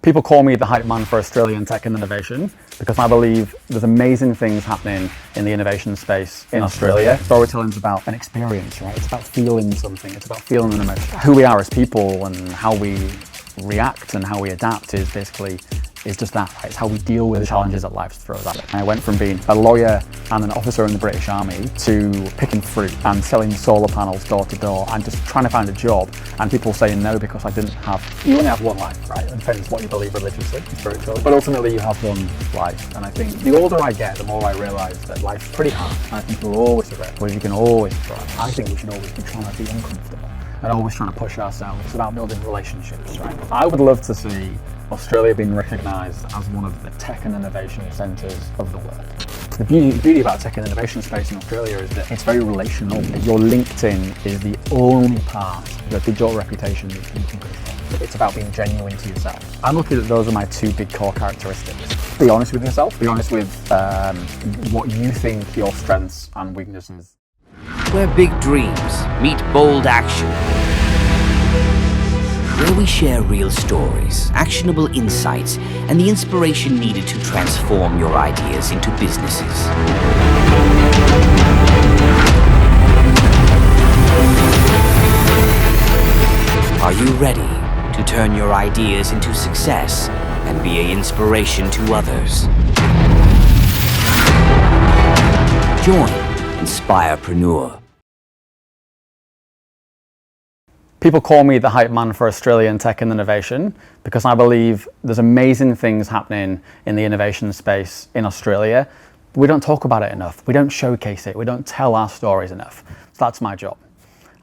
People call me the hype man for Australian tech and innovation because I believe there's amazing things happening in the innovation space in Australia. Storytelling's about an experience, right? It's about feeling something. It's about feeling an emotion. Who we are as people and how we react and how we adapt is just that, right? It's how we deal with the challenges that life throws at us. I went from being a lawyer and an officer in the British Army to picking fruit and selling solar panels door to door and just trying to find a job and people saying no because I didn't have, you only have one life, right? It depends what you believe religiously and spiritually, but ultimately you have one life. And I think the older I get, the more I realise that life's pretty hard. And I think we'll always regret, whereas you can always try. I think we should always be trying to be uncomfortable and always trying to push ourselves. It's about building relationships, right? I would love to see Australia being recognised as one of the tech and innovation centres of the world. The beauty about tech and innovation space in Australia is that it's very relational. Your LinkedIn is the only part of your digital reputation that you can control. It's about being genuine to yourself. I'm lucky that those are my two big core characteristics. Be honest with yourself, be honest with what you think your strengths and weaknesses. Where big dreams meet bold action. Where we share real stories, actionable insights, and the inspiration needed to transform your ideas into businesses. Are you ready to turn your ideas into success and be an inspiration to others? Join Inspirepreneur. People call me the hype man for Australian tech and innovation because I believe there's amazing things happening in the innovation space in Australia. We don't talk about it enough. We don't showcase it. We don't tell our stories enough. So that's my job.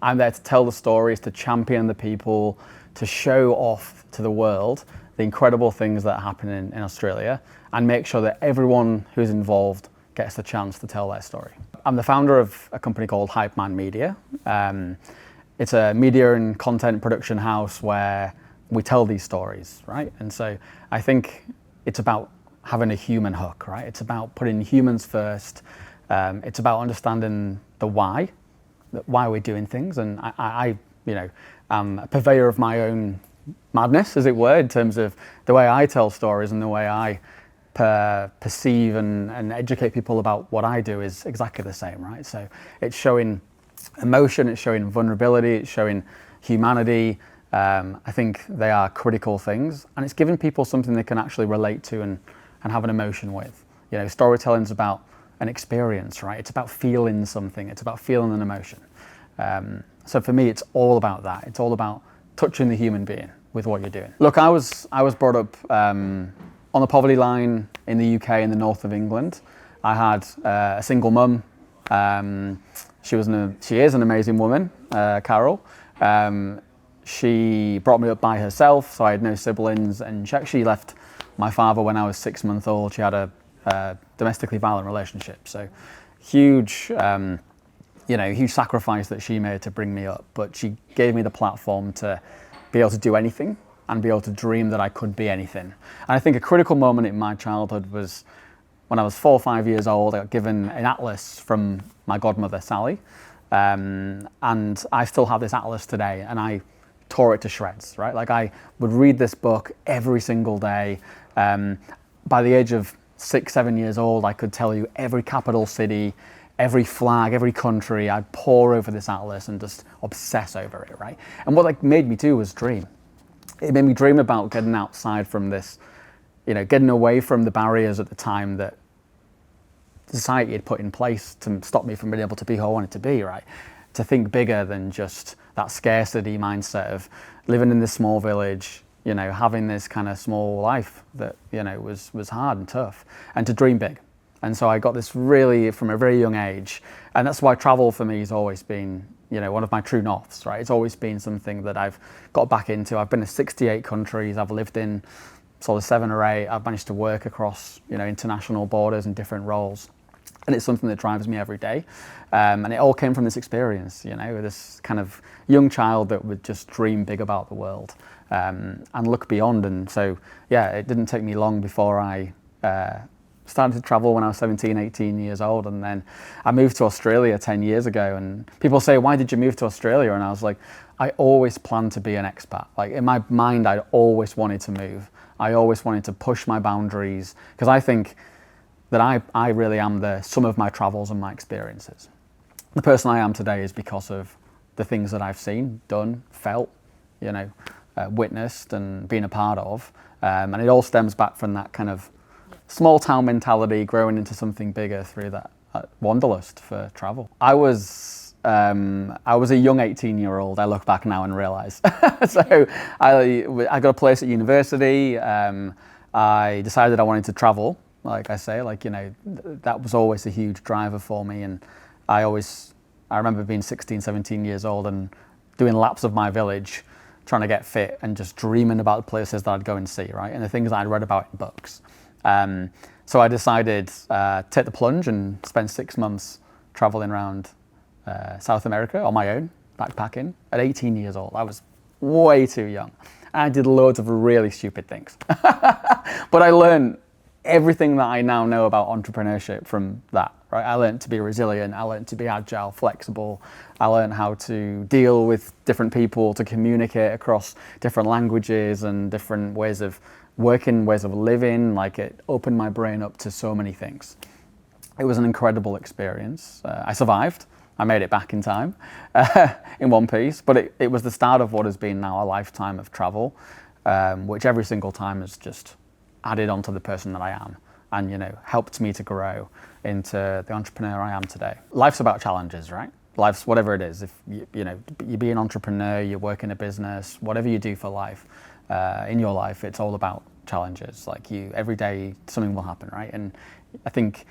I'm there to tell the stories, to champion the people, to show off to the world the incredible things that are happening in Australia and make sure that everyone who's involved gets the chance to tell their story. I'm the founder of a company called Hype Man Media. It's a media and content production house where we tell these stories, right? And so I think it's about having a human hook, right? It's about putting humans first. It's about understanding the why we're doing things. And I am a purveyor of my own madness, as it were, in terms of the way I tell stories and the way I perceive and educate people about what I do is exactly the same, right? So it's showing emotion, it's showing vulnerability, it's showing humanity. I think they are critical things, and it's giving people something they can actually relate to and have an emotion with. You know, storytelling's about an experience, right? It's about feeling something, it's about feeling an emotion. So for me, it's all about that. It's all about touching the human being with what you're doing. Look, I was brought up on the poverty line in the UK in the north of England. I had a single mum. She is an amazing woman, Carol. She brought me up by herself, so I had no siblings, and she actually left my father when I was 6 months old. She had a domestically violent relationship, so huge sacrifice that she made to bring me up, but she gave me the platform to be able to do anything and be able to dream that I could be anything. And I think a critical moment in my childhood was when I was 4 or 5 years old. I got given an atlas from my godmother, Sally, and I still have this atlas today, and I tore it to shreds, right? Like, I would read this book every single day. By the age of 6, 7 years old, I could tell you every capital city, every flag, every country. I'd pore over this atlas and just obsess over it, right? And what that made me do was dream. It made me dream about getting outside from this, getting away from the barriers at the time that society had put in place to stop me from being able to be who I wanted to be, right? To think bigger than just that scarcity mindset of living in this small village, having this kind of small life that, was hard and tough, and to dream big. And so I got this really from a very young age, and that's why travel for me has always been, one of my true norths, right? It's always been something that I've got back into. I've been to 68 countries. I've lived in sort of 7 or 8. I've managed to work across, international borders in different roles. And it's something that drives me every day. And it all came from this experience, this kind of young child that would just dream big about the world and look beyond. And so, yeah, it didn't take me long before I started to travel when I was 17, 18 years old. And then I moved to Australia 10 years ago. And people say, why did you move to Australia? And I was like, I always planned to be an expat. Like, in my mind, I always wanted to move. I always wanted to push my boundaries because I think that I really am the sum of my travels and my experiences. The person I am today is because of the things that I've seen, done, felt, witnessed and been a part of. And it all stems back from that kind of small town mentality growing into something bigger through that wanderlust for travel. I was a young 18-year-old. I look back now and realize. So I got a place at university. I decided I wanted to travel. Like I say, that was always a huge driver for me. And I remember being 16, 17 years old and doing laps of my village, trying to get fit and just dreaming about the places that I'd go and see, right? And the things I'd read about in books. So I decided to take the plunge and spend 6 months traveling around South America on my own, backpacking, at 18 years old. I was way too young. I did loads of really stupid things. But I learned everything that I now know about entrepreneurship from that, right? I learned to be resilient, I learned to be agile, flexible, I learned how to deal with different people, to communicate across different languages and different ways of working, ways of living. It opened my brain up to so many things. It was an incredible experience. I survived. I made it back in time, in one piece, but it was the start of what has been now a lifetime of travel, which every single time has just added onto the person that I am and, helped me to grow into the entrepreneur I am today. Life's about challenges, right? Life's whatever it is. If you be an entrepreneur, you work in a business, whatever you do for life, in your life, it's all about challenges. Every day something will happen, right? And I think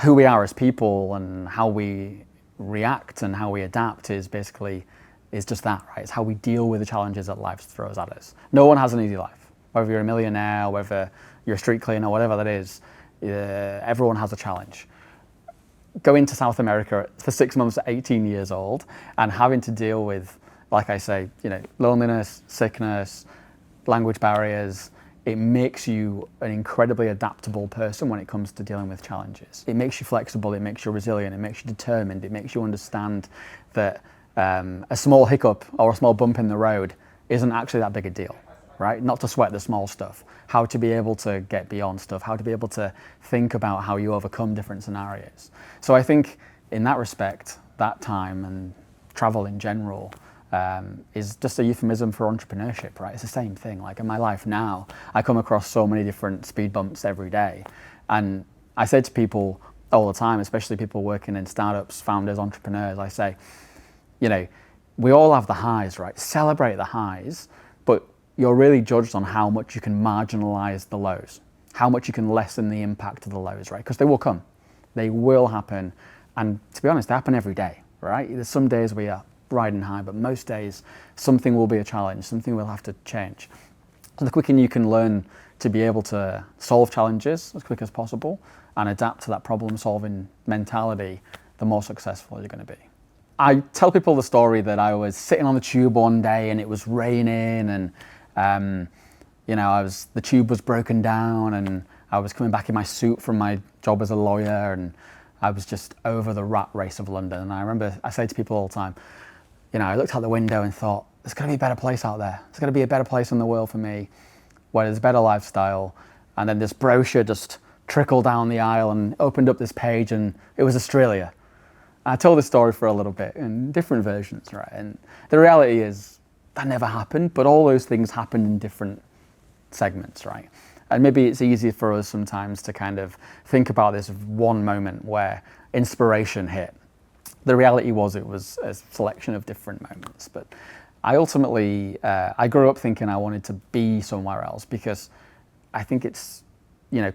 who we are as people and how we react and how we adapt is just that, right? It's how we deal with the challenges that life throws at us. No one has an easy life. Whether you're a millionaire, whether you're a street cleaner, whatever that is, everyone has a challenge. Going to South America for 6 months at 18 years old and having to deal with, like I say, loneliness, sickness, language barriers, it makes you an incredibly adaptable person when it comes to dealing with challenges. It makes you flexible, it makes you resilient, it makes you determined, it makes you understand that a small hiccup or a small bump in the road isn't actually that big a deal, right? Not to sweat the small stuff, how to be able to get beyond stuff, how to be able to think about how you overcome different scenarios. So I think in that respect, that time and travel in general is just a euphemism for entrepreneurship, right? It's the same thing. In my life now, I come across so many different speed bumps every day. And I say to people all the time, especially people working in startups, founders, entrepreneurs, I say, we all have the highs, right? Celebrate the highs, but you're really judged on how much you can marginalize the lows, how much you can lessen the impact of the lows, right? Because they will come, they will happen. And to be honest, they happen every day, right? There's some days we are riding high, but most days something will be a challenge, something will have to change. So the quicker you can learn to be able to solve challenges as quick as possible and adapt to that problem solving mentality, the more successful you're going to be. I tell people the story that I was sitting on the tube one day and it was raining and the tube was broken down and I was coming back in my suit from my job as a lawyer and I was just over the rat race of London. And I remember I say to people all the time, I looked out the window and thought, there's going to be a better place out there. There's going to be a better place in the world for me where there's a better lifestyle. And then this brochure just trickled down the aisle and opened up this page and it was Australia. And I told this story for a little bit in different versions, right? And the reality is that never happened, but all those things happened in different segments, right? And maybe it's easy for us sometimes to kind of think about this one moment where inspiration hit. The reality was it was a selection of different moments, but I ultimately, I grew up thinking I wanted to be somewhere else because I think it's,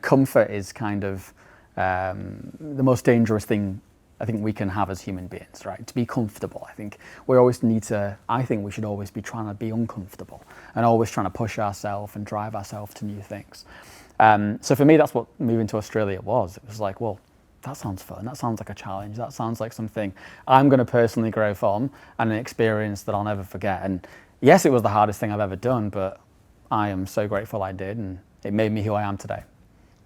comfort is kind of the most dangerous thing I think we can have as human beings, right? To be comfortable. I think we should always be trying to be uncomfortable and always trying to push ourselves and drive ourselves to new things. So for me, that's what moving to Australia was. It was like, well, that sounds fun. That sounds like a challenge. That sounds like something I'm going to personally grow from and an experience that I'll never forget. And yes, it was the hardest thing I've ever done, but I am so grateful I did, and it made me who I am today.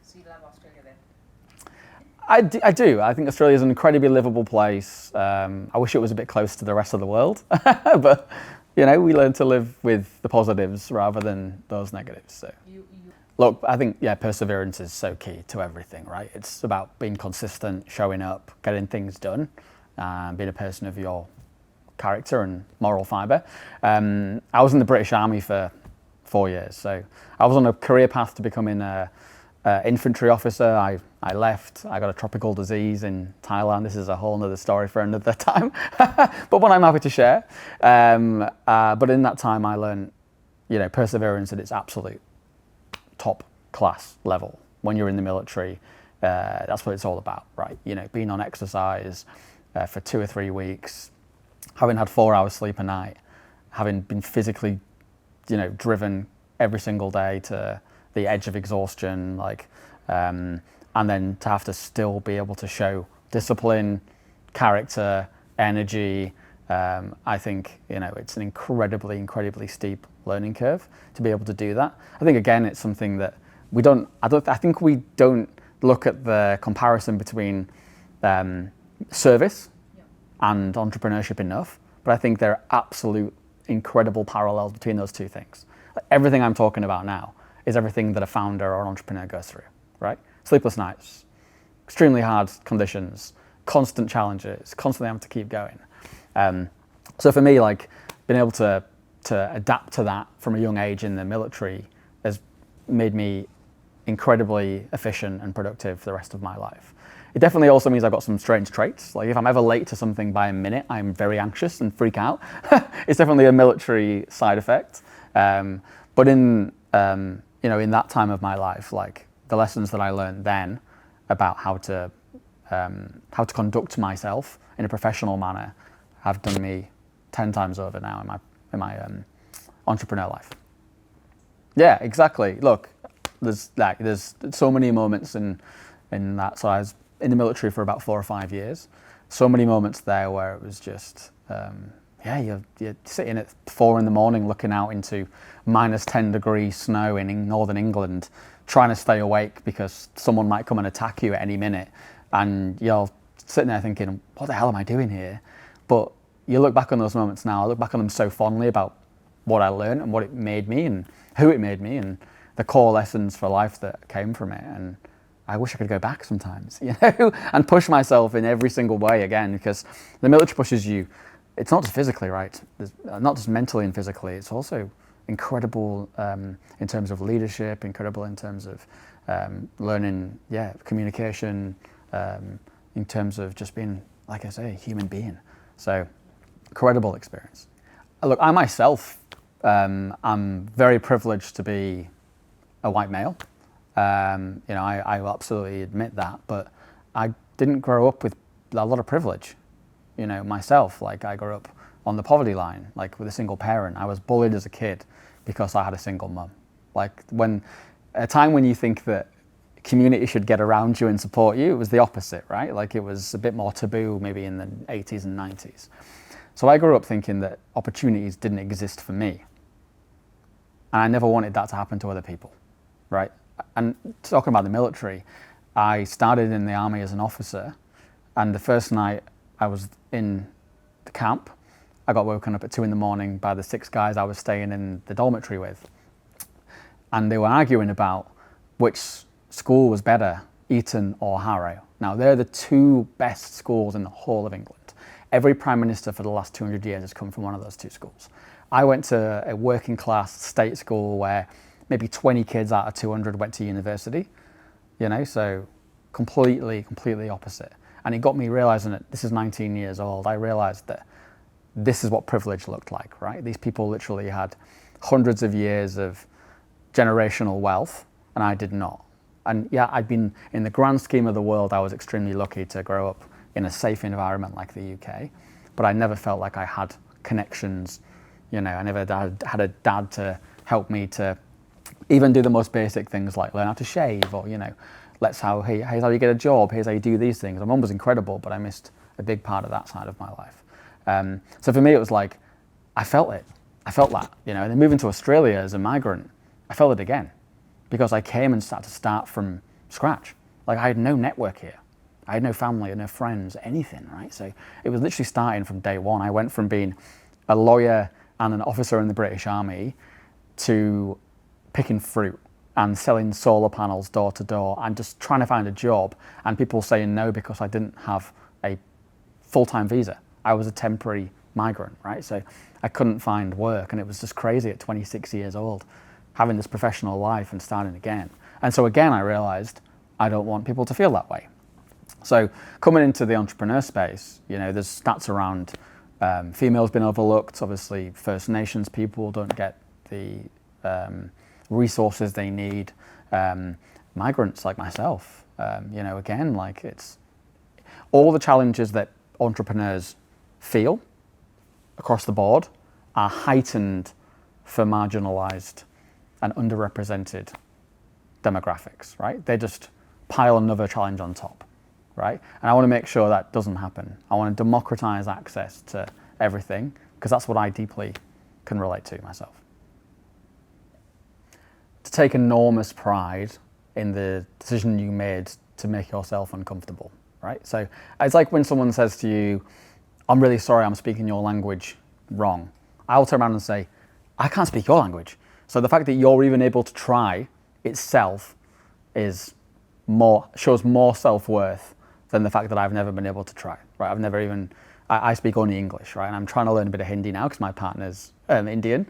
So you love Australia then? I do. I think Australia is an incredibly livable place. I wish it was a bit close to the rest of the world, but You know, we learn to live with the positives rather than those negatives. So, look, I think, yeah, perseverance is so key to everything, right? It's about being consistent, showing up, getting things done, being a person of your character and moral fibre. I was in the British Army for 4 years, so I was on a career path to becoming a infantry officer. I left, I got a tropical disease in Thailand. This is a whole nother story for another time, but one I'm happy to share. But in that time I learned, you know, perseverance at its absolute top class level. When you're in the military, that's what it's all about, right? You know, being on exercise for 2 or 3 weeks, having had 4 hours sleep a night, having been physically, you know, driven every single day to the edge of exhaustion, like, and then to have to still be able to show discipline, character, energy. I think, you know, it's an incredibly steep learning curve to be able to do that. I think, again, it's something that I think we don't look at the comparison between service and entrepreneurship enough, but I think there are absolute incredible parallels between those two things. Like, everything I'm talking about now is everything that a founder or an entrepreneur goes through, right? Sleepless nights, extremely hard conditions, constant challenges, constantly having to keep going. So for me, like, being able to adapt to that from a young age in the military has made me incredibly efficient and productive for the rest of my life. It definitely also means I've got some strange traits. Like, if I'm ever late to something by a minute, I'm very anxious and freak out. It's definitely a military side effect. But in you know, in that time of my life, like, the lessons that I learned then about how to conduct myself in a professional manner have done me 10 times over now in my entrepreneur life. Yeah, exactly. Look, there's so many moments in that. So I was in the military for about 4 or 5 years. So many moments there where it was just, you're sitting at 4 in the morning looking out into -10-degree snow in northern England, trying to stay awake because someone might come and attack you at any minute. And you're sitting there thinking, what the hell am I doing here? But you look back on those moments now, I look back on them so fondly about what I learned and what it made me and who it made me and the core lessons for life that came from it. And I wish I could go back sometimes, you know, and push myself in every single way again, because the military pushes you. It's not just physically, right? Not just mentally and physically. It's also incredible in terms of leadership, incredible in terms of learning, communication, in terms of just being, like I say, a human being. So, incredible experience. Look, I myself, I'm very privileged to be a white male. You know, I will absolutely admit that, but I didn't grow up with a lot of privilege. You know, myself, like, I grew up on the poverty line, like, with a single parent. I was bullied as a kid because I had a single mum. Like, a time when you think that community should get around you and support you, it was the opposite, right? Like, it was a bit more taboo maybe in the 80s and 90s. So I grew up thinking that opportunities didn't exist for me. And I never wanted that to happen to other people, right? And talking about the military, I started in the army as an officer, and the first night I was in the camp, I got woken up at 2 in the morning by the 6 guys I was staying in the dormitory with. And they were arguing about which school was better, Eton or Harrow. Now, they're the 2 best schools in the whole of England. Every prime minister for the last 200 years has come from one of those 2 schools. I went to a working class state school where maybe 20 kids out of 200 went to university, you know, so completely opposite. And it got me realizing that this is 19 years old. I realized that this is what privilege looked like, right? These people literally had hundreds of years of generational wealth, and I did not. And yeah, I'd been, in the grand scheme of the world, I was extremely lucky to grow up in a safe environment like the UK, but I never felt like I had connections. You know, I never had a dad to help me to even do the most basic things like learn how to shave, or, you know, here's how you get a job, here's how you do these things. My mum was incredible, but I missed a big part of that side of my life. So for me, it was like, I felt that, you know, and then moving to Australia as a migrant, I felt it again, because I came and started to start from scratch. Like, I had no network here. I had no family, I had no friends, anything, right? So it was literally starting from day one. I went from being a lawyer and an officer in the British Army to picking fruit and selling solar panels door to door and just trying to find a job, and people saying no because I didn't have a full-time visa. I was a temporary migrant, right? So I couldn't find work, and it was just crazy at 26 years old, having this professional life and starting again. And so again, I realized I don't want people to feel that way. So coming into the entrepreneur space, you know, there's stats around females being overlooked. Obviously, First Nations people don't get the resources they need. Migrants like myself, you know, again, like it's all the challenges that entrepreneurs feel across the board are heightened for marginalized and underrepresented demographics, right? They just pile another challenge on top, right? And I want to make sure that doesn't happen. I want to democratize access to everything because that's what I deeply can relate to myself. To take enormous pride in the decision you made to make yourself uncomfortable, right? So it's like when someone says to you, I'm really sorry, I'm speaking your language wrong. I'll turn around and say, I can't speak your language. So the fact that you're even able to try itself shows more self-worth than the fact that I've never been able to try, right? I speak only English, right? And I'm trying to learn a bit of Hindi now because my partner's Indian,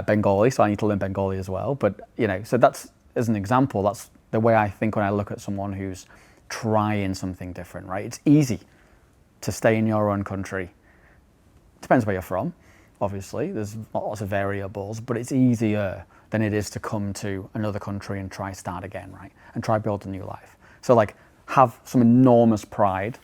Bengali, so I need to learn Bengali as well. But, you know, so that's, as an example, that's the way I think when I look at someone who's trying something different, right? It's easy to stay in your own country. Depends where you're from, obviously. There's lots of variables, but it's easier than it is to come to another country and try start again, right? And try build a new life. So like have some enormous pride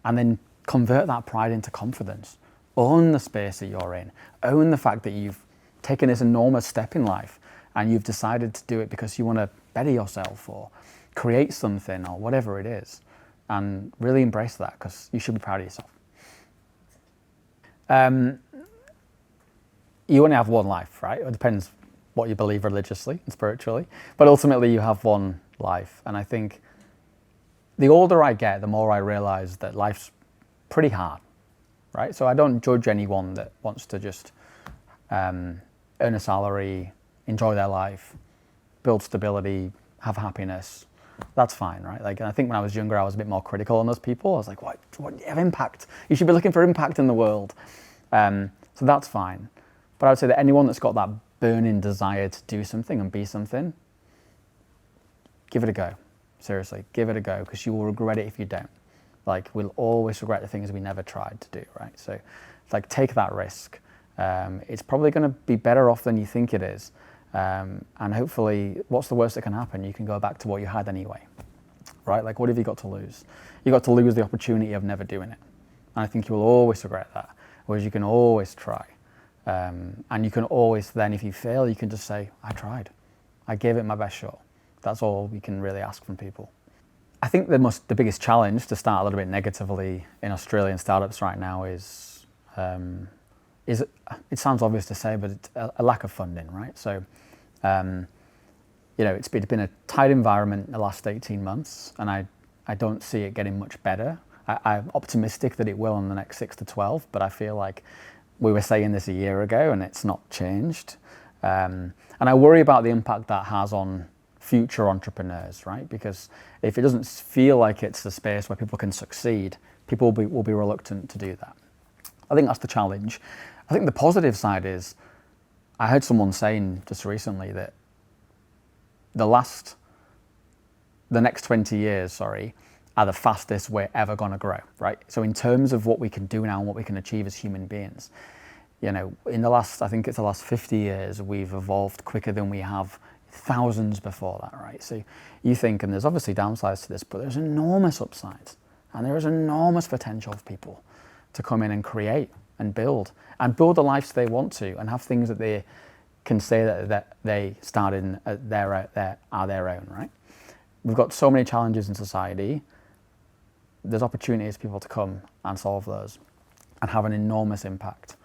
and then convert that pride into confidence. Own the space that you're in. Own the fact that you've taken this enormous step in life and you've decided to do it because you want to better yourself or create something or whatever it is. And really embrace that because you should be proud of yourself. You only have one life, right? It depends what you believe religiously and spiritually, but ultimately you have one life. And I think the older I get, the more I realize that life's pretty hard, right? So I don't judge anyone that wants to just earn a salary, enjoy their life, build stability, have happiness. That's fine, right? Like, and I think when I was younger, I was a bit more critical on those people. I was like, what you have impact? You should be looking for impact in the world. So that's fine. But I would say that anyone that's got that burning desire to do something and be something, give it a go. Seriously, give it a go because you will regret it if you don't. Like, we'll always regret the things we never tried to do, right? So it's like, take that risk. It's probably going to be better off than you think it is. And hopefully, what's the worst that can happen? You can go back to what you had anyway, right? Like, what have you got to lose? You got to lose the opportunity of never doing it. And I think you will always regret that, whereas you can always try. And you can always then, if you fail, you can just say, I tried. I gave it my best shot. That's all we can really ask from people. I think the biggest challenge, to start a little bit negatively, in Australian startups right now is it sounds obvious to say, but it's a lack of funding, right? So, you know, it's been a tight environment in the last 18 months, and I don't see it getting much better. I'm optimistic that it will in the next 6 to 12, but I feel like we were saying this a year ago and it's not changed. And I worry about the impact that has on future entrepreneurs, right? Because if it doesn't feel like it's a space where people can succeed, people will be reluctant to do that. I think that's the challenge. I think the positive side is, I heard someone saying just recently that the next 20 years, are the fastest we're ever going to grow, right? So in terms of what we can do now and what we can achieve as human beings, you know, I think it's the last 50 years, we've evolved quicker than we have thousands before that, right? So you think, and there's obviously downsides to this, but there's enormous upsides and there is enormous potential for people to come in and create and build the lives they want to and have things that they can say that they started are their own, right? We've got so many challenges in society. There's opportunities for people to come and solve those and have an enormous impact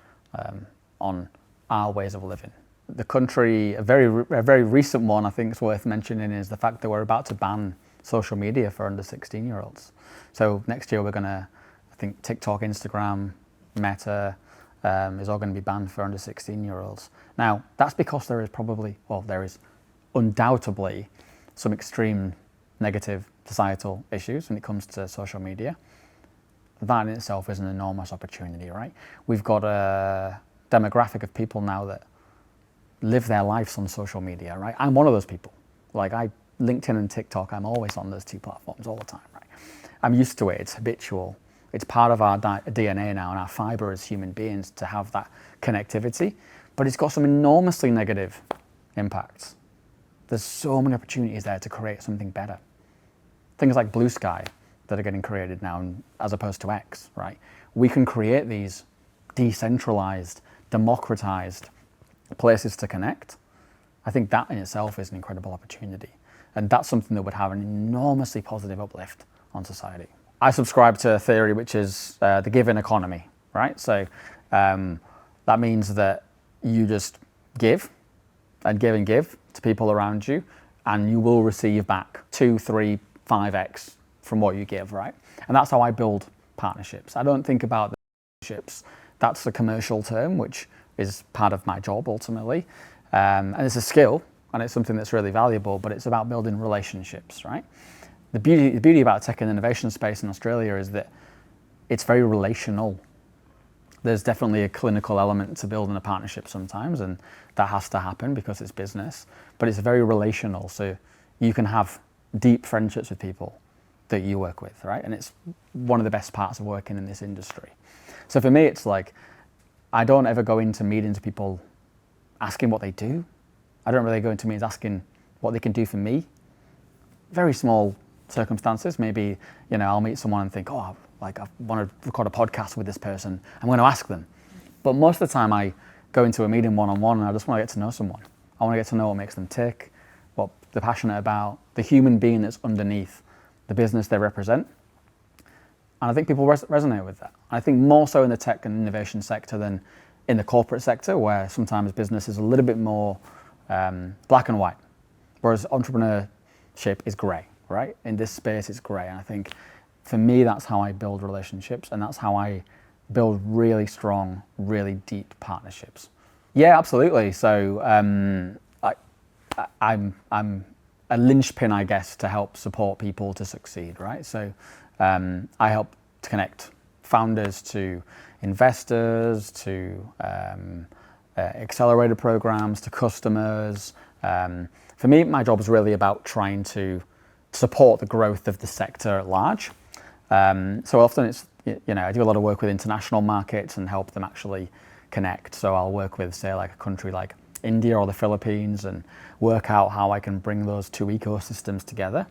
on our ways of living. The country, a very recent one I think is worth mentioning, is the fact that we're about to ban social media for under 16-year-olds. So next year we're going to, I think, TikTok, Instagram, Meta, is all going to be banned for under 16-year-olds. Now, that's because there is undoubtedly some extreme negative societal issues when it comes to social media. That in itself is an enormous opportunity, right? We've got a demographic of people now that live their lives on social media, right? I'm one of those people. Like LinkedIn and TikTok, I'm always on those two platforms all the time, right? I'm used to it, it's habitual. It's part of our DNA now and our fiber as human beings to have that connectivity, but it's got some enormously negative impacts. There's so many opportunities there to create something better. Things like Blue Sky that are getting created now as opposed to X, right? We can create these decentralized, democratized places to connect. I think that in itself is an incredible opportunity. And that's something that would have an enormously positive uplift on society. I subscribe to a theory which is the giving economy, right? So that means that you just give and give and give to people around you, and you will receive back 2, 3, 5x from what you give, right? And that's how I build partnerships. I don't think about the partnerships. That's a commercial term, which is part of my job ultimately. And it's a skill, and it's something that's really valuable, but it's about building relationships, right? The beauty about tech and innovation space in Australia is that it's very relational. There's definitely a clinical element to building a partnership sometimes, and that has to happen because it's business, but it's very relational. So you can have deep friendships with people that you work with, right? And it's one of the best parts of working in this industry. So for me, it's like, I don't ever go into meetings with people asking what they do. I don't really go into meetings asking what they can do for me. Very small circumstances. Maybe, I'll meet someone and think, oh, like I want to record a podcast with this person. I'm going to ask them. But most of the time I go into a meeting one-on-one and I just want to get to know someone. I want to get to know what makes them tick, what they're passionate about, the human being that's underneath the business they represent. And I think people resonate with that. I think more so in the tech and innovation sector than in the corporate sector, where sometimes business is a little bit more black and white, whereas entrepreneurship is grey, right? In this space, it's grey. And I think for me, that's how I build relationships, and that's how I build really strong, really deep partnerships. Yeah, absolutely. So I'm a linchpin, I guess, to help support people to succeed, right? So I help to connect founders to investors, to accelerator programs, to customers. For me, my job is really about trying to support the growth of the sector at large. So often it's, I do a lot of work with international markets and help them actually connect. So I'll work with, say, like a country like India or the Philippines and work out how I can bring those two ecosystems together.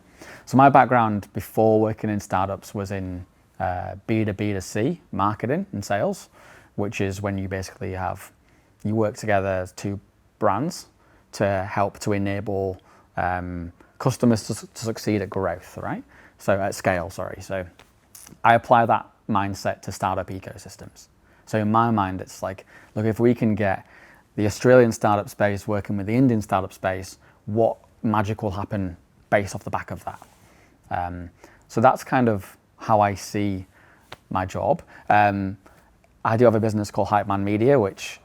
So my background before working in startups was in B2B2C marketing and sales, which is when you basically you work together as two brands to help to enable customers to succeed at growth, right? So at scale, sorry. So I apply that mindset to startup ecosystems. So in my mind, it's like, look, if we can get the Australian startup space working with the Indian startup space, what magic will happen based off the back of that? So that's kind of how I see my job. I do have a business called Hype Man Media, which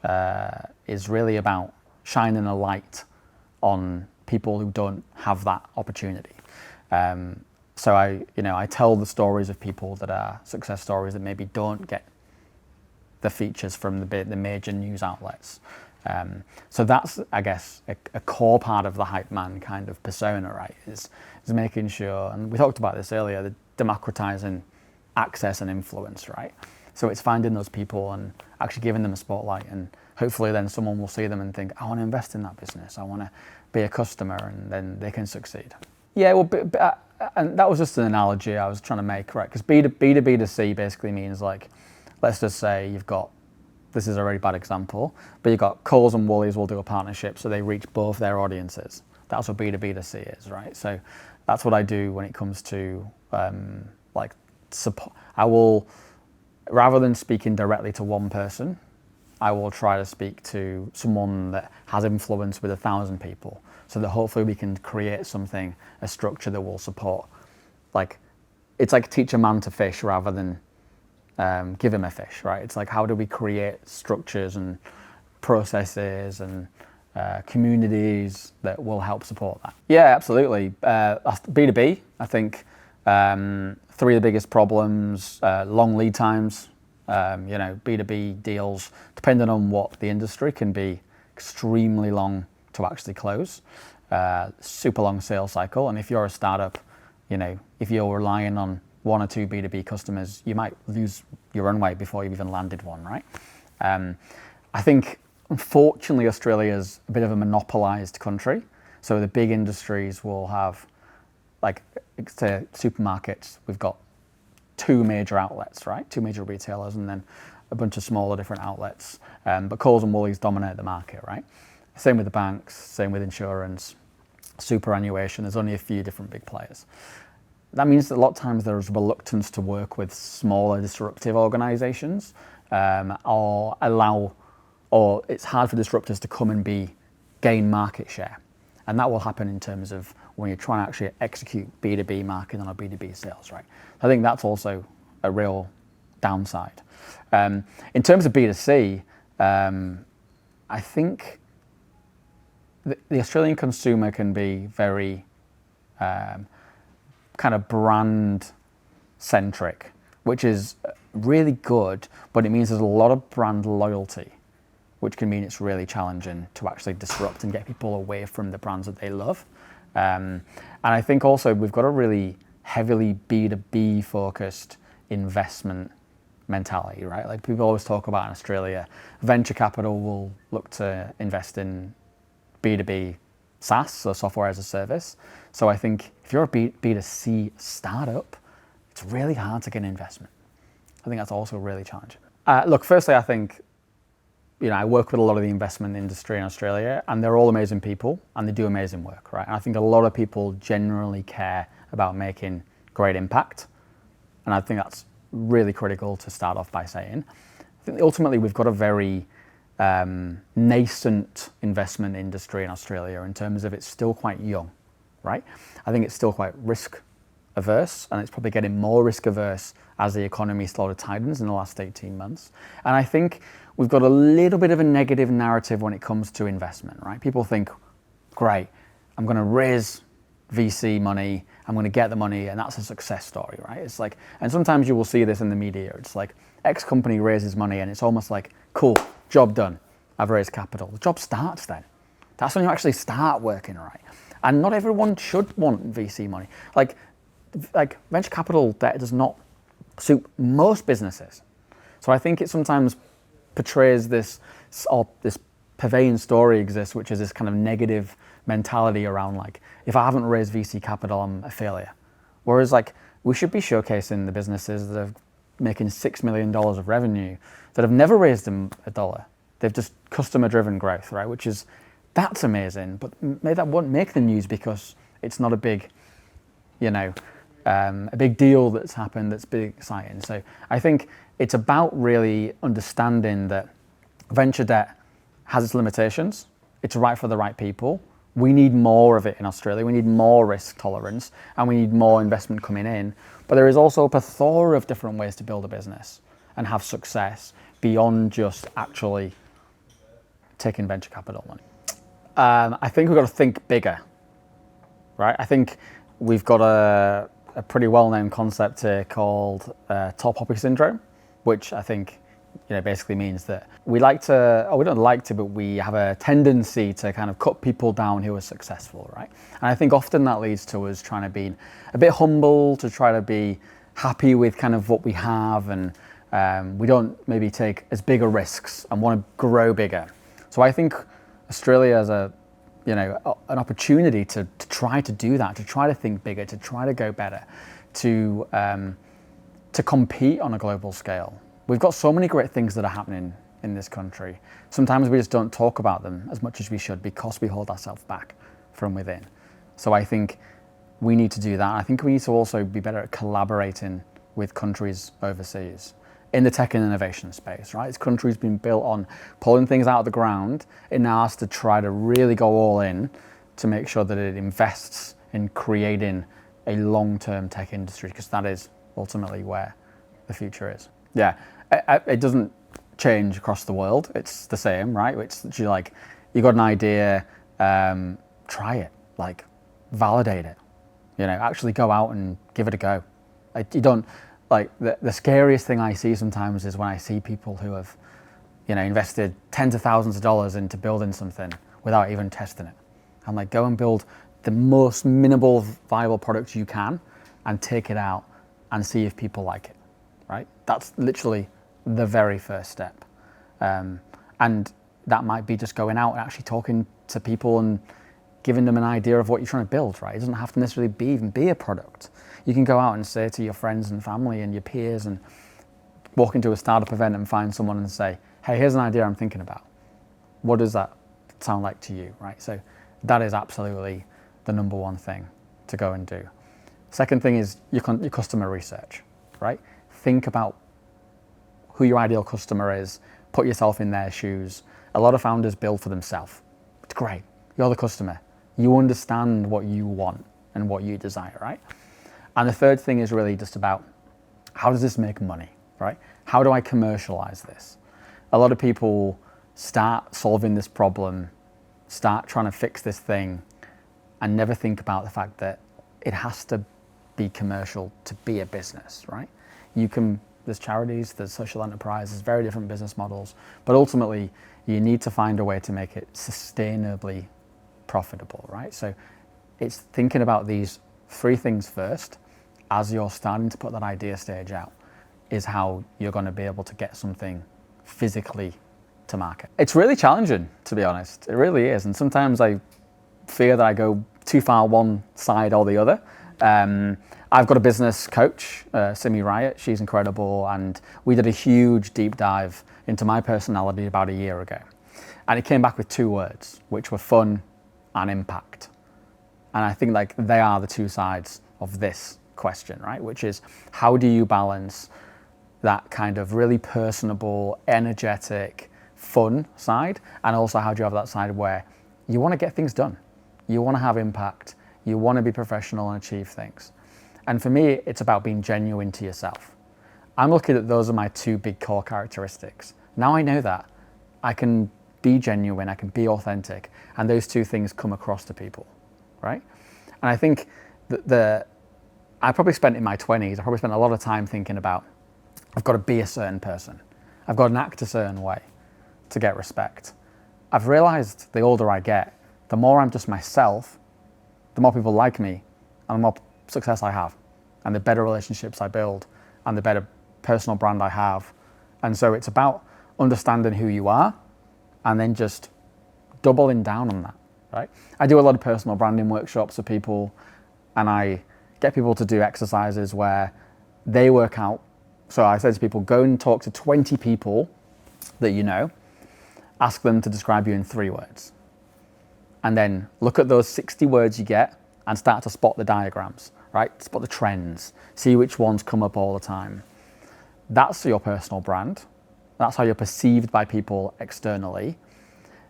is really about shining a light on people who don't have that opportunity. So I tell the stories of people that are success stories that maybe don't get the features from the major news outlets. So that's, I guess, a core part of the Hype Man kind of persona, right? Is making sure, and we talked about this earlier, the democratizing access and influence, right? So it's finding those people and actually giving them a spotlight, and hopefully then someone will see them and think, I want to invest in that business. I want to be a customer, and then they can succeed. Yeah, well, and that was just an analogy I was trying to make, right? Because B2B2C basically means, like, let's just say you've got, this is a really bad example, but you've got Coles and Woolies will do a partnership so they reach both their audiences. That's what B2B2C is, right? So that's what I do when it comes to support. I will, rather than speaking directly to one person, I will try to speak to someone that has influence with 1,000 people, so that hopefully we can create something, a structure that will support. Like, it's like teach a man to fish rather than give him a fish, right? It's like, how do we create structures and processes and communities that will help support that? Yeah, absolutely. B2B, I think three of the biggest problems, long lead times, B2B deals, depending on what the industry, can be extremely long to actually close, super long sales cycle. And if you're a startup, if you're relying on one or two B2B customers, you might lose your runway before you've even landed one, right? I think, unfortunately, Australia is a bit of a monopolized country. So the big industries will have, like, say, supermarkets, we've got two major outlets, right? Two major retailers, and then a bunch of smaller different outlets. But Coles and Woolies dominate the market, right? Same with the banks, same with insurance, superannuation. There's only a few different big players. That means that a lot of times there's reluctance to work with smaller disruptive organizations, or it's hard for disruptors to come and gain market share. And that will happen in terms of when you're trying to actually execute B2B marketing or B2B sales, right? I think that's also a real downside. In terms of B2C, I think the Australian consumer can be very kind of brand centric, which is really good, but it means there's a lot of brand loyalty, which can mean it's really challenging to actually disrupt and get people away from the brands that they love. And I think also we've got a really heavily B2B focused investment mentality, right? Like people always talk about in Australia, venture capital will look to invest in B2B SaaS, so software as a service. So I think if you're a B2C startup, it's really hard to get an investment. I think that's also really challenging. Look, firstly, I think, I work with a lot of the investment industry in Australia, and they're all amazing people and they do amazing work, right? And I think a lot of people generally care about making great impact. And I think that's really critical to start off by saying. I think ultimately we've got a very nascent investment industry in Australia in terms of it's still quite young, right? I think it's still quite risk averse, and it's probably getting more risk averse as the economy sort of tightens in the last 18 months. And I think we've got a little bit of a negative narrative when it comes to investment, right? People think, great, I'm going to raise VC money, I'm going to get the money, and that's a success story, right? It's like, and sometimes you will see this in the media. It's like X company raises money, and it's almost like, cool, job done. I've raised capital. The job starts then. That's when you actually start working, right? And not everyone should want VC money. Like venture capital debt does not suit most businesses. So I think it sometimes portrays this purveying story exists, which is this kind of negative mentality around like, if I haven't raised VC capital, I'm a failure. Whereas like, we should be showcasing the businesses that are making $6 million of revenue that have never raised them a dollar. They've just customer-driven growth, right? That's amazing, but maybe that won't make the news because it's not a big, a big deal that's happened that's big exciting. So I think it's about really understanding that venture debt has its limitations. It's right for the right people. We need more of it in Australia. We need more risk tolerance, and we need more investment coming in. But there is also a plethora of different ways to build a business and have success beyond just actually taking venture capital money. I think we've got to think bigger, right? I think we've got a pretty well-known concept here called tall poppy syndrome, which I think basically means that we don't like to, but we have a tendency to kind of cut people down who are successful, right? And I think often that leads to us trying to be a bit humble, to try to be happy with kind of what we have, and we don't maybe take as bigger risks and want to grow bigger. So I think Australia has an opportunity to try to do that, to try to think bigger, to try to go better, to compete on a global scale. We've got so many great things that are happening in this country. Sometimes we just don't talk about them as much as we should because we hold ourselves back from within. So I think we need to do that. I think we need to also be better at collaborating with countries overseas in the tech and innovation space, right? This country's been built on pulling things out of the ground. It now has to try to really go all in to make sure that it invests in creating a long-term tech industry, because that is ultimately where the future is. Yeah, it doesn't change across the world. It's the same, right? It's literally like, you got an idea, try it, like validate it, you know, actually go out and give it a go. Like, you don't, like the scariest thing I see sometimes is when I see people who have, you know, invested tens of thousands of dollars into building something without even testing it. I'm like, go and build the most minimal viable product you can and take it out and see if people like it, right? That's literally the very first step. And that might be just going out and actually talking to people and giving them an idea of what you're trying to build, right? It doesn't have to necessarily even be a product. You can go out and say to your friends and family and your peers and walk into a startup event and find someone and say, hey, here's an idea I'm thinking about. What does that sound like to you, right? So that is absolutely the number one thing to go and do. Second thing is your customer research, right? Think about who your ideal customer is, put yourself in their shoes. A lot of founders build for themselves. It's great. You're the customer. You understand what you want and what you desire, right? And the third thing is really just about, how does this make money, right? How do I commercialize this? A lot of people start solving this problem, start trying to fix this thing, and never think about the fact that it has to be commercial to be a business, right? There's charities, there's social enterprise, there's very different business models, but ultimately you need to find a way to make it sustainably profitable, right? So it's thinking about these three things first as you're starting to put that idea stage out, is how you're going to be able to get something physically to market. It's really challenging, to be honest. It really is. And sometimes I fear that I go too far one side or the other. I've got a business coach, Simi Riot. She's incredible. And we did a huge deep dive into my personality about a year ago. And it came back with two words, which were fun and impact. And I think like they are the two sides of this question, right? Which is, how do you balance that kind of really personable, energetic, fun side, and also how do you have that side where you want to get things done, you want to have impact, you want to be professional and achieve things. And for me, it's about being genuine to yourself. I'm looking at those are my two big core characteristics. Now I know that I can be genuine, I can be authentic, and those two things come across to people, right? And I think that I probably spent in my 20s, I probably spent a lot of time thinking about, I've got to be a certain person. I've got to act a certain way to get respect. I've realized the older I get, the more I'm just myself, the more people like me, and the more success I have, and the better relationships I build, and the better personal brand I have. And so it's about understanding who you are, and then just doubling down on that, right? I do a lot of personal branding workshops for people, and I get people to do exercises where they work out. So I say to people, go and talk to 20 people that you know, ask them to describe you in 3 words. And then look at those 60 words you get and start to spot the diagrams, right? Spot the trends, see which ones come up all the time. That's your personal brand. That's how you're perceived by people externally.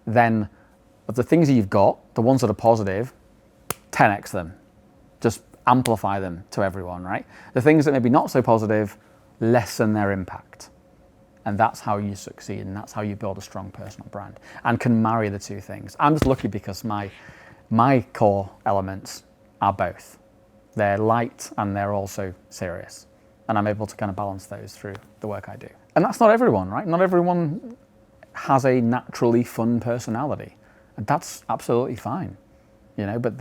Then of the things that you've got, the ones that are positive, 10x them. Just amplify them to everyone, right? The things that maybe not so positive, lessen their impact. And that's how you succeed, and that's how you build a strong personal brand and can marry the two things. I'm just lucky because my core elements are both. They're light and they're also serious. And I'm able to kind of balance those through the work I do. And that's not everyone, right? Not everyone has a naturally fun personality. And that's absolutely fine, you know, but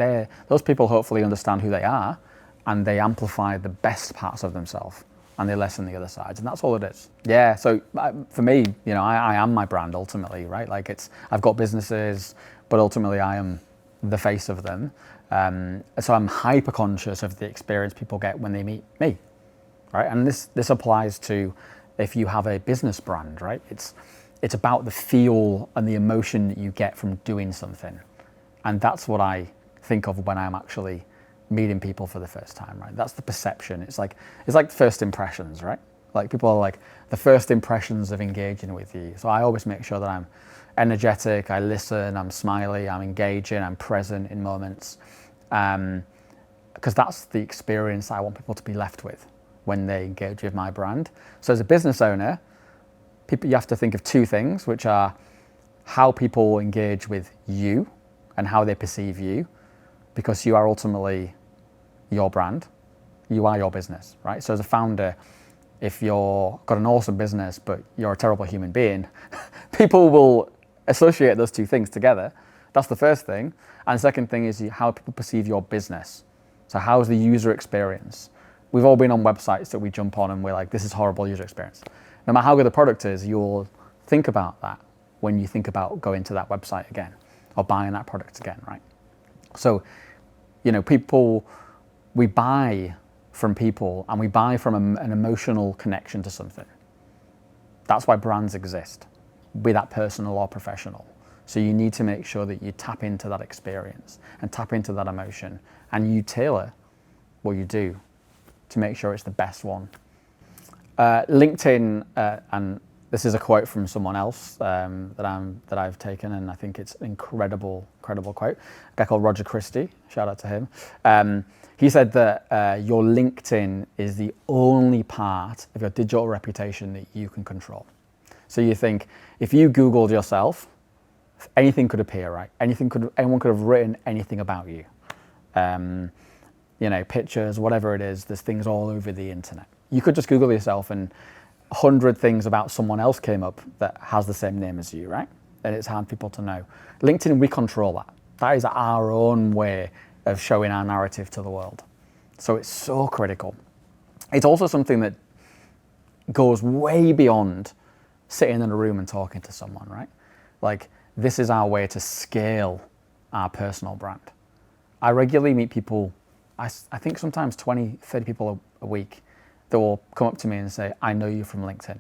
those people hopefully understand who they are, and they amplify the best parts of themselves, and they lessen the other sides, and that's all it is. Yeah, so for me, you know, I am my brand ultimately, right? Like I've got businesses, but ultimately I am the face of them. So I'm hyper conscious of the experience people get when they meet me, right? And this applies to if you have a business brand, right? It's about the feel and the emotion that you get from doing something. And that's what I think of when I'm actually meeting people for the first time, right? That's the perception. It's like first impressions, right? Like people are like the first impressions of engaging with you. So I always make sure that I'm energetic, I listen, I'm smiley, I'm engaging, I'm present in moments. Because that's the experience I want people to be left with. when they engage with my brand. So as a business owner, you have to think of two things, which are how people engage with you and how they perceive you, because you are ultimately your brand. You are your business, right? So as a founder, if you've got an awesome business, but you're a terrible human being, people will associate those two things together. That's the first thing. And the second thing is how people perceive your business. So how's the user experience? We've all been on websites that we jump on and we're like, this is horrible user experience. No matter how good the product is, you'll think about that when you think about going to that website again or buying that product again, right? So, we buy from people, and we buy from an emotional connection to something. That's why brands exist, be that personal or professional. So you need to make sure that you tap into that experience and tap into that emotion, and you tailor what you do to make sure it's the best one. LinkedIn, and this is a quote from someone else that I've taken, and I think it's an incredible quote. A guy called Roger Christie, shout out to him. He said that your LinkedIn is the only part of your digital reputation that you can control. So you think, if you Googled yourself, anything could appear, right? Anyone could have written anything about you. Pictures, whatever it is, there's things all over the internet. You could just Google yourself and 100 things about someone else came up that has the same name as you, right? And it's hard for people to know. LinkedIn, we control that. That is our own way of showing our narrative to the world. So it's so critical. It's also something that goes way beyond sitting in a room and talking to someone, right? Like, this is our way to scale our personal brand. I regularly meet people, I think sometimes 20, 30 people a week that will come up to me and say, I know you from LinkedIn.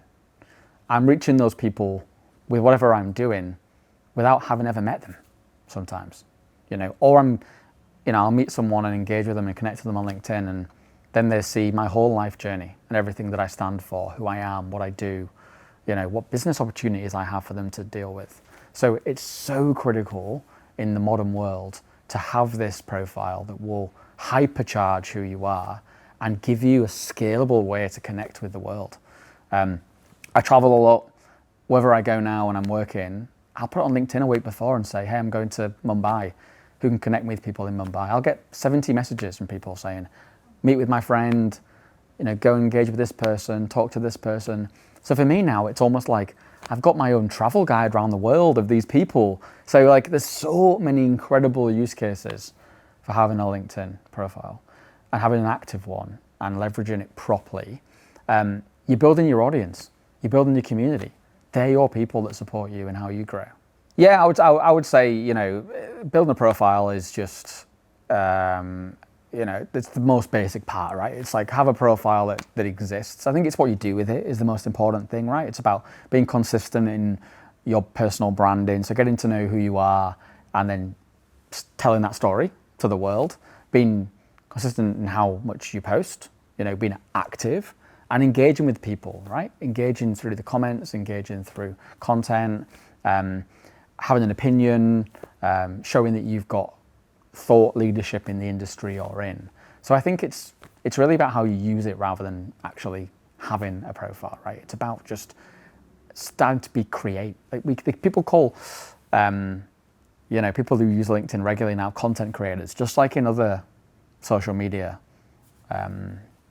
I'm reaching those people with whatever I'm doing without having ever met them sometimes, or I'll meet someone and engage with them and connect to them on LinkedIn, and then they see my whole life journey and everything that I stand for, who I am, what I do, what business opportunities I have for them to deal with. So it's so critical in the modern world to have this profile that will hypercharge who you are and give you a scalable way to connect with the world. I travel a lot. Wherever I go now when I'm working, I'll put it on LinkedIn a week before and say, hey, I'm going to Mumbai. Who can connect me with people in Mumbai? I'll get 70 messages from people saying, meet with my friend, go engage with this person, talk to this person. So for me now, it's almost like I've got my own travel guide around the world of these people. So there's so many incredible use cases for having a LinkedIn profile and having an active one and leveraging it properly. You're building your audience, you're building your community. They're your people that support you and how you grow. Yeah, I would say, building a profile is just, it's the most basic part, right? It's like, have a profile that exists. I think it's what you do with it is the most important thing, right? It's about being consistent in your personal branding. So getting to know who you are and then telling that story to the world, being consistent in how much you post, being active and engaging with people, right? Engaging through the comments, engaging through content, having an opinion, showing that you've got thought leadership in the industry you're in. So I think it's really about how you use it rather than actually having a profile, right? It's about just starting to be creative. People call, people who use LinkedIn regularly now content creators, just like in other social media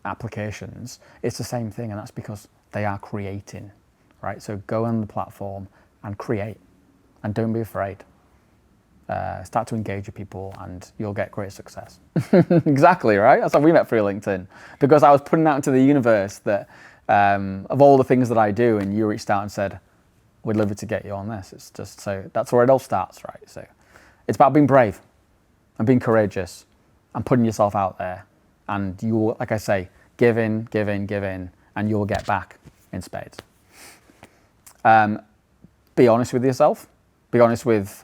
applications. It's the same thing, and that's because they are creating, right? So go on the platform and create. And don't be afraid. Start to engage with people and you'll get great success. Exactly, right? That's how we met through LinkedIn. Because I was putting out into the universe that of all the things that I do, and you reached out and said, we'd love to get you on this. It's just, so that's where it all starts, right? So it's about being brave and being courageous and putting yourself out there. And you will, like I say, give in, and you'll get back in spades. Be honest with yourself. Be honest with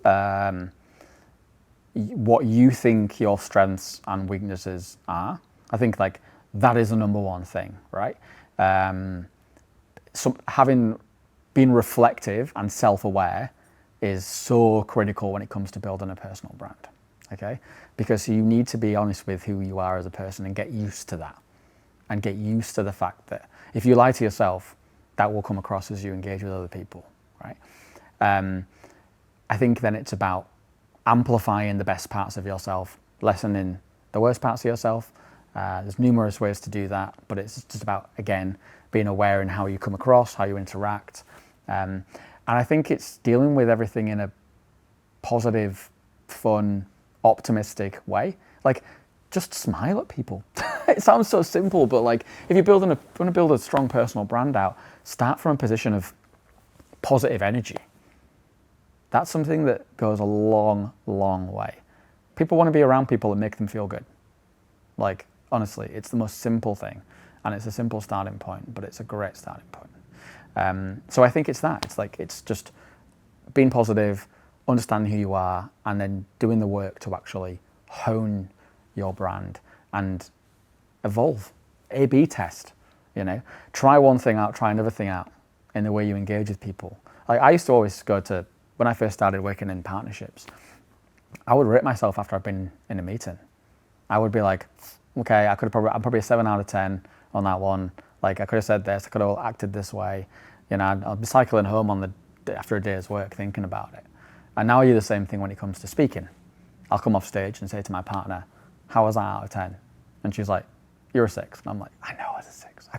what you think your strengths and weaknesses are. I think that is the number one thing, right? So having been reflective and self-aware is so critical when it comes to building a personal brand, okay? Because you need to be honest with who you are as a person and get used to that. and get used to the fact that if you lie to yourself, that will come across as you engage with other people, right? I think then it's about amplifying the best parts of yourself, lessening the worst parts of yourself. There's numerous ways to do that, but it's just about, again, being aware in how you come across, how you interact. And I think it's dealing with everything in a positive, fun, optimistic way. Like, just smile at people. It sounds so simple, but like, if you're want to build a strong personal brand out, start from a position of positive energy. That's something that goes a long, long way. People want to be around people that make them feel good. Like, honestly, it's the most simple thing, and it's a simple starting point, but it's a great starting point. So I think it's that. It's just being positive, understanding who you are, and then doing the work to actually hone your brand and evolve. A/B test, try one thing out, try another thing out in the way you engage with people. Like, I used to always go to, when I first started working in partnerships, I would rate myself after I've been in a meeting. I would be like, okay, I'm probably a 7 out of 10 on that one. Like, I could have said this, I could have acted this way. I'll be cycling home after a day's work thinking about it. And now I do the same thing when it comes to speaking. I'll come off stage and say to my partner, how was I out of 10? And she's like, you're a 6. And I'm like, I know I was a 6.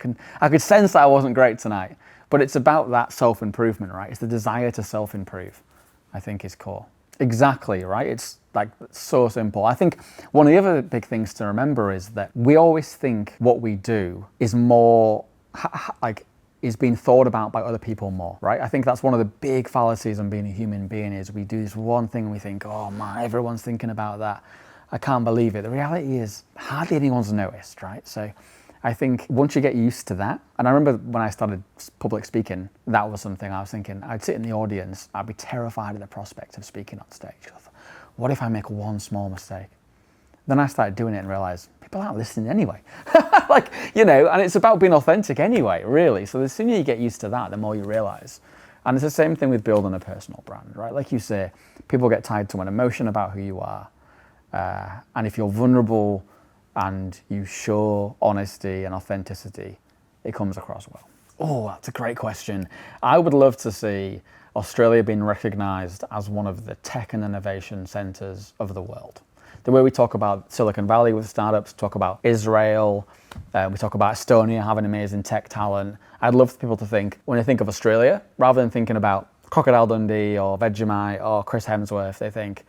I could sense that I wasn't great tonight. But it's about that self-improvement, right? It's the desire to self-improve, I think, is core. Exactly, right? It's like so simple. I think one of the other big things to remember is that we always think what we do is more, is being thought about by other people more, right? I think that's one of the big fallacies on being a human being is we do this one thing and we think, oh man, everyone's thinking about that. I can't believe it. The reality is hardly anyone's noticed, right? So I think once you get used to that, and I remember when I started public speaking, that was something I was thinking, I'd sit in the audience, I'd be terrified of the prospect of speaking on stage. I thought, what if I make one small mistake? Then I started doing it and realized people aren't listening anyway. And it's about being authentic anyway, really. So the sooner you get used to that, the more you realize. And it's the same thing with building a personal brand, right? Like you say, people get tied to an emotion about who you are. And if you're vulnerable and you show honesty and authenticity, it comes across well. Oh, that's a great question. I would love to see Australia being recognised as one of the tech and innovation centres of the world. The way we talk about Silicon Valley with startups, talk about Israel, we talk about Estonia having amazing tech talent. I'd love for people to think, when they think of Australia, rather than thinking about Crocodile Dundee or Vegemite or Chris Hemsworth, they think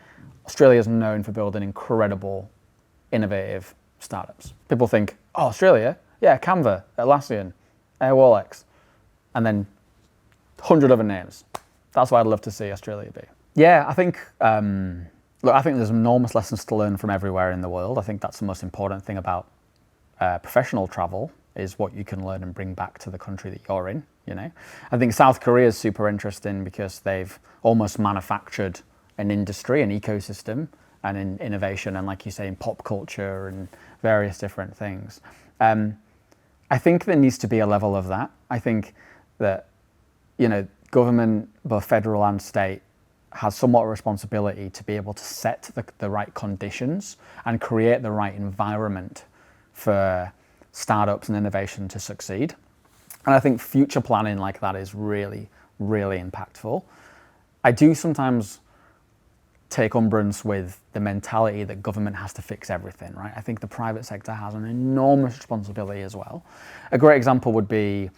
Australia is known for building incredible, innovative startups. People think, oh, Australia? Yeah, Canva, Atlassian, Airwallex, and then 100 other names. That's what I'd love to see Australia be. Yeah, I think, I think there's enormous lessons to learn from everywhere in the world. I think that's the most important thing about professional travel, is what you can learn and bring back to the country that you're in, I think South Korea is super interesting because they've almost manufactured an industry, an ecosystem, and in innovation, and like you say, in pop culture and various different things. I think there needs to be a level of that. I think that, government, both federal and state, has somewhat a responsibility to be able to set the right conditions and create the right environment for startups and innovation to succeed. And I think future planning like that is really, really impactful. I do sometimes take umbrance with the mentality that government has to fix everything, right? I think the private sector has an enormous responsibility as well. A great example would be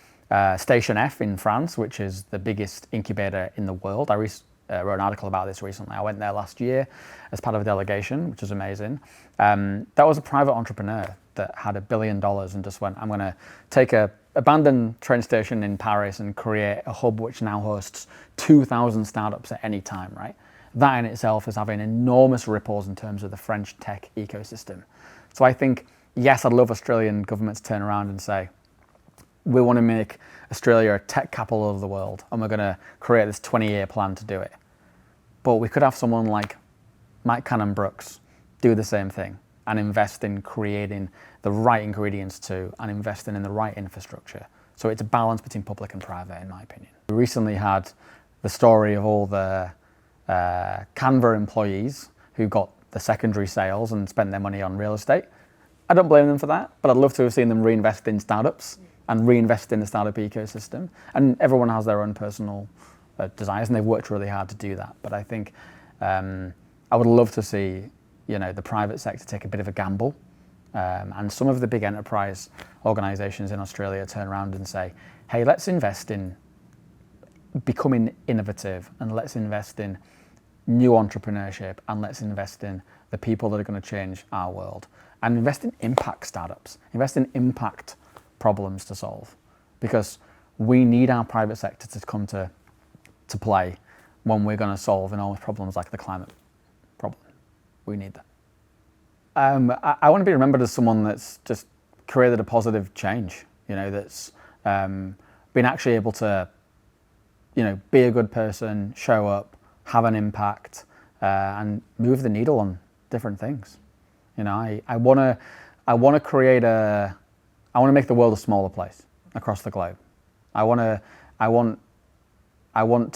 Station F in France, which is the biggest incubator in the world. I wrote an article about this recently. I went there last year as part of a delegation, which was amazing. That was a private entrepreneur that had $1 billion and just went, I'm going to take a abandoned train station in Paris and create a hub which now hosts 2,000 startups at any time, right? That in itself is having enormous ripples in terms of the French tech ecosystem. So I think, yes, I'd love Australian government to turn around and say, we want to make Australia a tech capital of the world, and we're going to create this 20-year plan to do it. But we could have someone like Mike Cannon-Brookes do the same thing and invest in creating the right ingredients too, and investing in the right infrastructure. So it's a balance between public and private, in my opinion. We recently had the story of all the Canva employees who got the secondary sales and spent their money on real estate. I don't blame them for that, but I'd love to have seen them reinvest in startups and reinvest in the startup ecosystem. And everyone has their own personal desires, and they've worked really hard to do that. But I think I would love to see, the private sector take a bit of a gamble, and some of the big enterprise organisations in Australia turn around and say, "Hey, let's invest in becoming innovative, and let's invest in new entrepreneurship, and let's invest in the people that are going to change our world, and invest in impact startups, invest in impact problems to solve, because we need our private sector to come to play when we're going to solve enormous problems like the climate problem. We need that." I want to be remembered as someone that's just created a positive change, that's been actually able to, be a good person, show up, have an impact, and move the needle on different things. I want to create I want to make the world a smaller place across the globe. I want to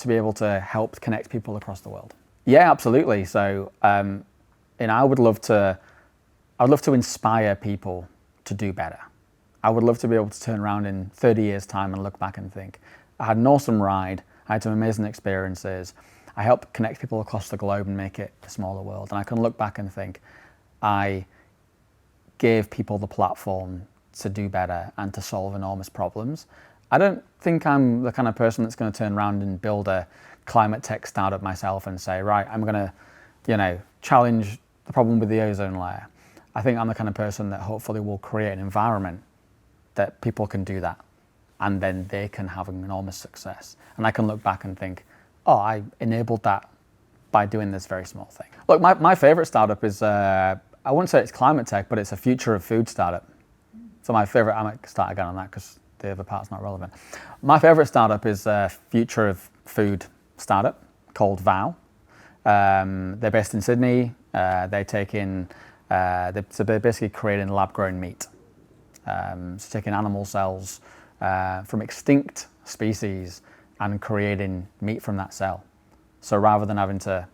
be able to help connect people across the world. Yeah, absolutely. So, I would love to inspire people to do better. I would love to be able to turn around in 30 years' time and look back and think, I had an awesome ride, I had some amazing experiences, I helped connect people across the globe and make it a smaller world. And I can look back and think, I gave people the platform to do better and to solve enormous problems. I don't think I'm the kind of person that's going to turn around and build a climate tech startup myself and say, right, I'm going to, challenge the problem with the ozone layer. I think I'm the kind of person that hopefully will create an environment that people can do that, and then they can have an enormous success. And I can look back and think, oh, I enabled that by doing this very small thing. Look, my favorite startup is, I wouldn't say it's climate tech, but it's a future of food startup. So my favorite, I might start again on that because the other part's not relevant. My favorite startup is a future of food startup called Vow. They're based in Sydney. They take in, so they're basically creating lab-grown meat. So taking animal cells from extinct species and creating meat from that cell. So rather than having to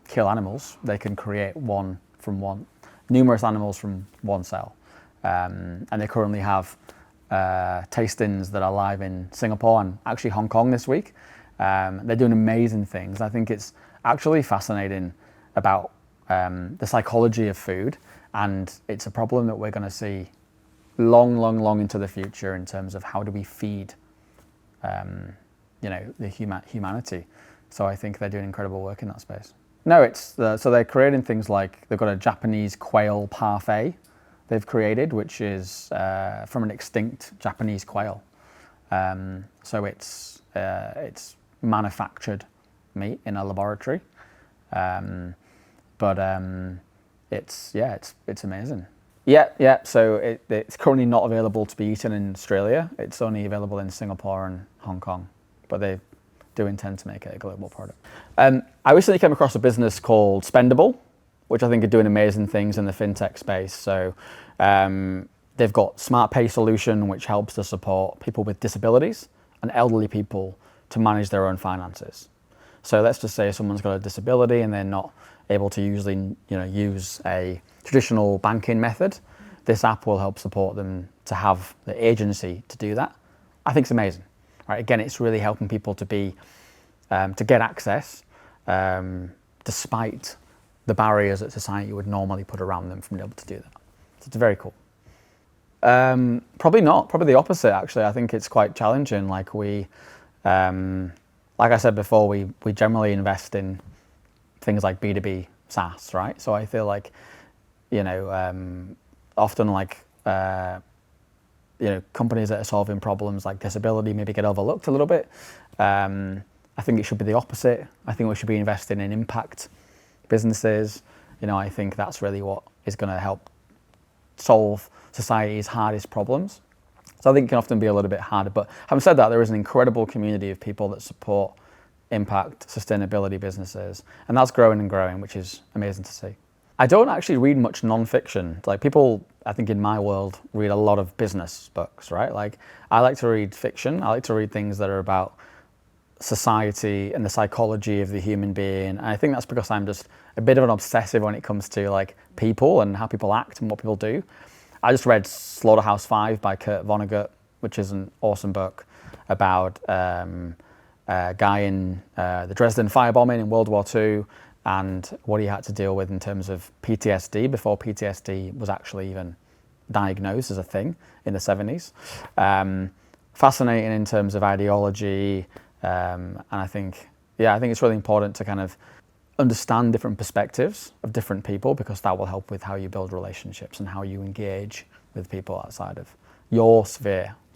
kill animals, they can create numerous animals from one cell. And they currently have tastings that are live in Singapore and actually Hong Kong this week. They're doing amazing things. I think it's actually fascinating about the psychology of food, and it's a problem that we're going to see long into the future in terms of how do we feed the humanity. So I think they're doing incredible work in that space. No, so they're creating things like, they've got a Japanese quail parfait they've created, which is from an extinct Japanese quail. So it's manufactured meat in a laboratory, but it's amazing. Yeah. So it's currently not available to be eaten in Australia. It's only available in Singapore and Hong Kong, but they do intend to make it a global product. I recently came across a business called Spendable, which I think are doing amazing things in the fintech space. So they've got Smart Pay solution, which helps to support people with disabilities and elderly people to manage their own finances. So let's just say someone's got a disability and they're not able to usually use a traditional banking method. This app will help support them to have the agency to do that. I think it's amazing. Right? Again, it's really helping people to get access despite the barriers that society would normally put around them from being able to do that. So it's very cool. Probably not. Probably the opposite, actually. I think it's quite challenging. Like I said before, we generally invest in things like B2B SaaS, right? So I feel like, often companies that are solving problems like disability maybe get overlooked a little bit. I think it should be the opposite. I think we should be investing in impact businesses. I think that's really what is going to help solve society's hardest problems. So I think it can often be a little bit harder. But having said that, there is an incredible community of people that support impact, sustainability businesses. And that's growing and growing, which is amazing to see. I don't actually read much non-fiction. Like people, I think in my world, read a lot of business books, right? Like I like to read fiction. I like to read things that are about society and the psychology of the human being. And I think that's because I'm just a bit of an obsessive when it comes to like people and how people act and what people do. I just read Slaughterhouse-Five by Kurt Vonnegut, which is an awesome book about a guy in the Dresden firebombing in World War II and what he had to deal with in terms of PTSD before PTSD was actually even diagnosed as a thing in the 70s. Fascinating in terms of ideology, and I think it's really important to kind of understand different perspectives of different people, because that will help with how you build relationships and how you engage with people outside of your sphere.